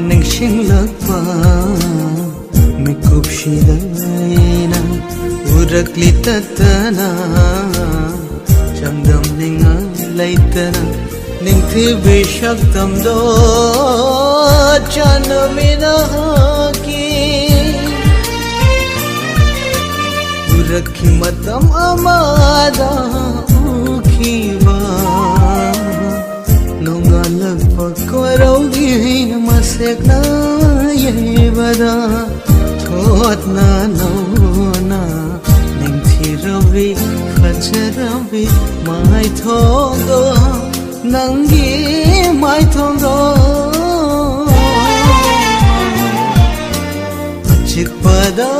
ꯅꯤꯡꯁꯤꯡꯂꯛꯄ ꯃꯤꯀꯨꯞꯁꯤꯗꯩꯅ ꯎꯔꯛꯂꯤ ꯇꯠꯇꯅ ꯆꯥꯡꯗꯝꯅꯤꯡꯉꯥꯏ ꯂꯩꯇꯅ ꯅꯤꯡꯊꯤꯕꯤ ꯁꯛꯇꯝꯗꯣ ꯆꯥꯟꯅꯃꯤꯟꯅꯍꯟꯈꯤ उरखी मतम अमादा उखीबा नोंगालक पकवरौगी मसेकना येबदा थोतना नौना निंथिरबी खचरबी माय थोंदो नंगी माय थोंदो चिकपदा